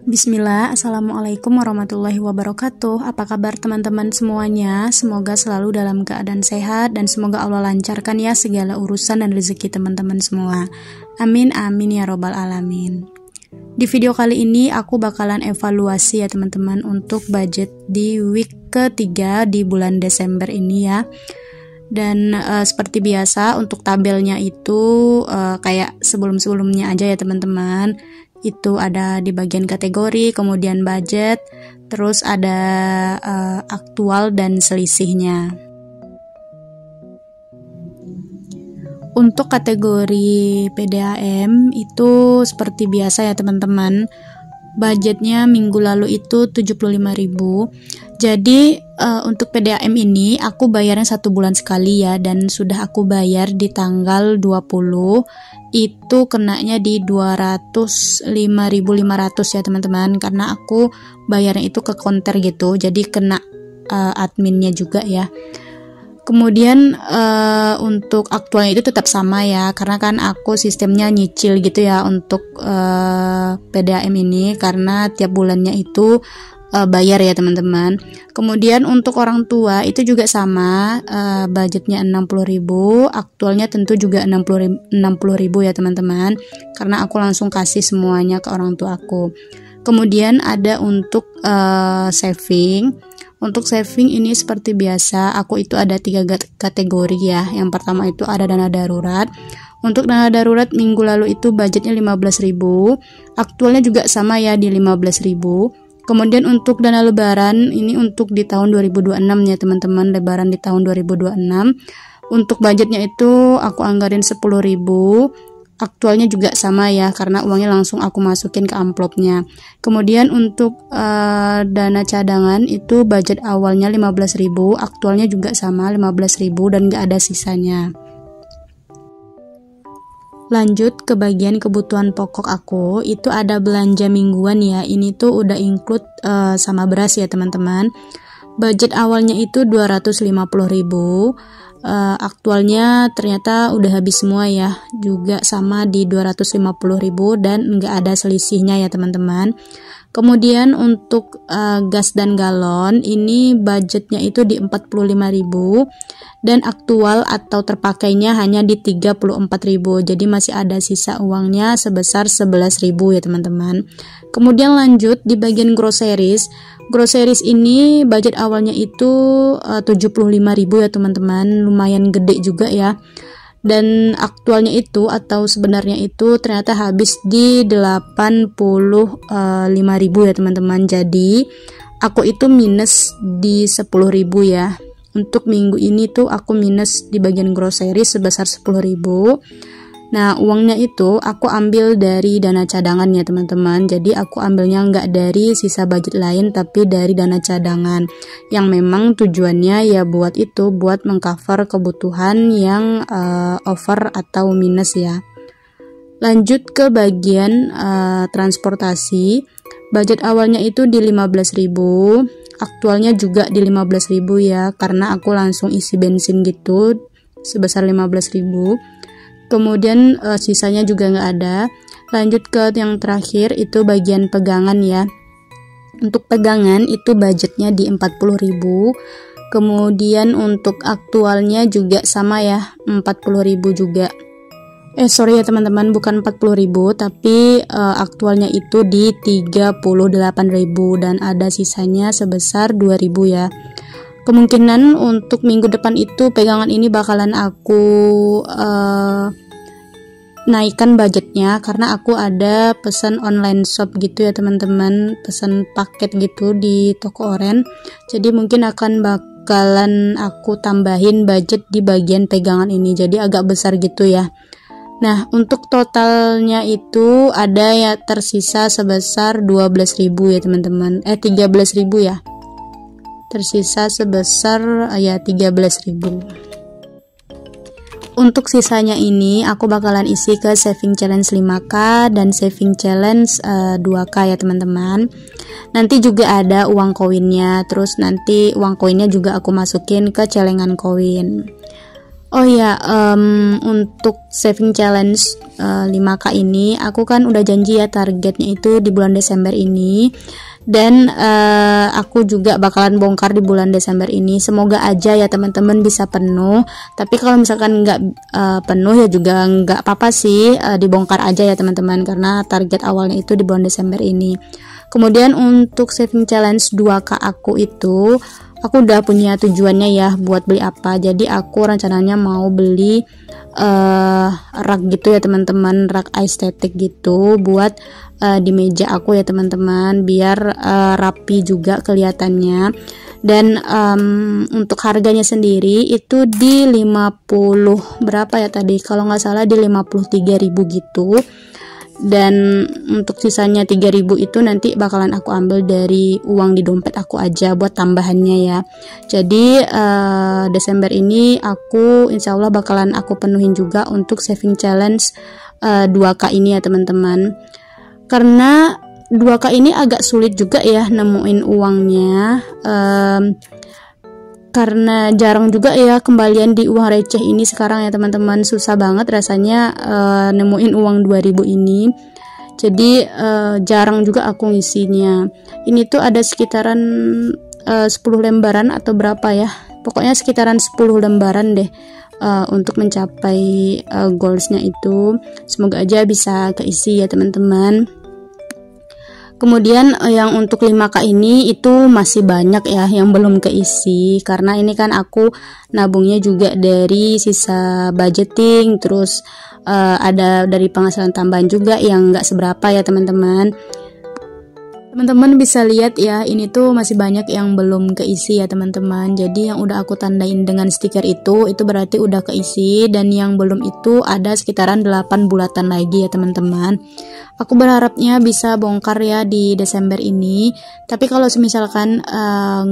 Bismillah, Assalamualaikum warahmatullahi wabarakatuh. Apa kabar teman-teman semuanya? Semoga selalu dalam keadaan sehat dan semoga Allah lancarkan ya segala urusan dan rezeki teman-teman semua. Amin amin ya robbal alamin. Di video kali ini aku bakalan evaluasi ya teman-teman untuk budget di week ketiga di bulan Desember ini ya. Dan seperti biasa untuk tabelnya itu kayak sebelum-sebelumnya aja ya teman-teman. Itu ada di bagian kategori, kemudian budget, terus ada aktual dan selisihnya. Untuk kategori PDAM itu seperti biasa ya teman-teman. Budgetnya minggu lalu itu 75.000. Jadi untuk PDAM ini aku bayarnya 1 bulan sekali ya, dan sudah aku bayar di tanggal 20. Itu kenanya di 205.500 ya teman-teman, karena aku bayarnya itu ke konter gitu, jadi kena adminnya juga ya. Kemudian untuk aktualnya itu tetap sama ya, karena kan aku sistemnya nyicil gitu ya untuk PDAM ini, karena tiap bulannya itu bayar ya teman-teman. Kemudian untuk orang tua itu juga sama, budgetnya 60.000, aktualnya tentu juga 60.000 ya teman-teman, karena aku langsung kasih semuanya ke orang tua aku. Kemudian ada untuk saving. Untuk saving ini seperti biasa, aku itu ada 3 kategori ya. Yang pertama itu ada dana darurat. Untuk dana darurat minggu lalu itu budgetnya 15.000, aktualnya juga sama ya di 15.000. Kemudian untuk dana lebaran ini untuk di tahun 2026 ya teman-teman, lebaran di tahun 2026. Untuk budgetnya itu aku anggarin 10.000, aktualnya juga sama ya, karena uangnya langsung aku masukin ke amplopnya. Kemudian untuk dana cadangan itu budget awalnya 15.000, aktualnya juga sama 15.000 dan gak ada sisanya. Lanjut ke bagian kebutuhan pokok aku, itu ada belanja mingguan ya. Ini tuh udah include sama beras ya teman-teman. Budget awalnya itu 250.000, aktualnya ternyata udah habis semua ya, juga sama di 250.000 dan nggak ada selisihnya ya teman-teman. Kemudian untuk gas dan galon ini budgetnya itu di 45.000 dan aktual atau terpakainya hanya di 34.000, jadi masih ada sisa uangnya sebesar 11.000 ya teman-teman. Kemudian lanjut di bagian groceries. Groceries ini budget awalnya itu 75.000 ya teman-teman, lumayan gede juga ya. Dan aktualnya itu atau sebenarnya itu ternyata habis di 85.000 ya teman-teman. Jadi aku itu minus di 10.000 ya. Untuk minggu ini tuh aku minus di bagian grocery sebesar 10.000. Nah uangnya itu aku ambil dari dana cadangan ya teman-teman. Jadi aku ambilnya nggak dari sisa budget lain, tapi dari dana cadangan yang memang tujuannya ya buat mengcover kebutuhan yang over atau minus ya. Lanjut ke bagian transportasi. Budget awalnya itu di 15.000, aktualnya juga di 15.000 ya, karena aku langsung isi bensin gitu sebesar 15.000. Kemudian sisanya juga nggak ada. Lanjut ke yang terakhir itu bagian pegangan ya. Untuk pegangan itu budgetnya di 40.000. Kemudian untuk aktualnya juga sama ya, 40.000 juga. Sorry ya teman-teman, bukan 40.000 tapi aktualnya itu di 38.000 dan ada sisanya sebesar 2.000 ya. Kemungkinan untuk minggu depan itu pegangan ini bakalan aku naikkan budgetnya, karena aku ada pesan online shop gitu ya teman-teman, pesan paket gitu di toko oren. Jadi mungkin bakalan aku tambahin budget di bagian pegangan ini, jadi agak besar gitu ya. Nah untuk totalnya itu ada ya tersisa sebesar 12.000 ya teman-teman, 13.000 ya. Tersisa sebesar ya 13.000. Untuk sisanya ini aku bakalan isi ke saving challenge 5k dan saving challenge 2k ya teman-teman. Nanti juga ada uang koinnya, terus nanti uang koinnya juga aku masukin ke celengan koin. Oh ya, untuk saving challenge 5K ini aku kan udah janji ya targetnya itu di bulan Desember ini, dan aku juga bakalan bongkar di bulan Desember ini. Semoga aja ya teman-teman bisa penuh, tapi kalau misalkan nggak penuh ya juga nggak apa-apa sih, dibongkar aja ya teman-teman, karena target awalnya itu di bulan Desember ini. Kemudian untuk saving challenge 2K aku itu aku udah punya tujuannya ya buat beli apa. Jadi aku rencananya mau beli rak gitu ya teman-teman, rak estetik gitu buat di meja aku ya teman-teman, biar rapi juga kelihatannya. Dan untuk harganya sendiri itu di 50 berapa ya tadi, kalau nggak salah di 53.000 gitu. Dan untuk sisanya 3.000 itu nanti bakalan aku ambil dari uang di dompet aku aja buat tambahannya ya. Jadi Desember ini aku insya Allah bakalan aku penuhin juga untuk saving challenge 2K ini ya teman-teman, karena 2K ini agak sulit juga ya nemuin uangnya, karena jarang juga ya kembalian di uang receh ini sekarang ya teman-teman. Susah banget rasanya nemuin uang 2000 ini. Jadi jarang juga aku ngisinya. Ini tuh ada sekitaran 10 lembaran atau berapa ya, pokoknya sekitaran 10 lembaran deh untuk mencapai goalsnya itu. Semoga aja bisa keisi ya teman-teman. Kemudian yang untuk 5K ini itu masih banyak ya yang belum keisi, karena ini kan aku nabungnya juga dari sisa budgeting, terus ada dari penghasilan tambahan juga yang nggak seberapa ya teman-teman. Teman-teman bisa lihat ya, ini tuh masih banyak yang belum keisi ya teman-teman. Jadi yang udah aku tandain dengan stiker itu berarti udah keisi, dan yang belum itu ada sekitaran 8 bulatan lagi ya teman-teman. Aku berharapnya bisa bongkar ya di Desember ini. Tapi kalau misalkan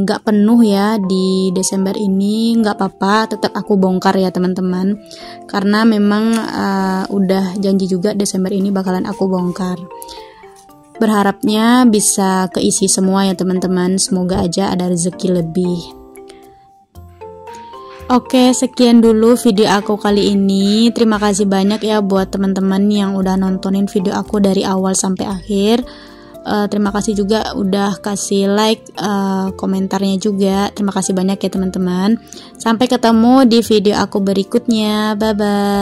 nggak penuh ya di Desember ini, nggak apa-apa, tetap aku bongkar ya teman-teman. Karena memang udah janji juga Desember ini bakalan aku bongkar. Berharapnya bisa keisi semua ya teman-teman. Semoga aja ada rezeki lebih. Oke, sekian dulu video aku kali ini. Terima kasih banyak ya buat teman-teman yang udah nontonin video aku dari awal sampai akhir. Terima kasih juga udah kasih like, komentarnya juga. Terima kasih banyak ya teman-teman. Sampai ketemu di video aku berikutnya. Bye bye.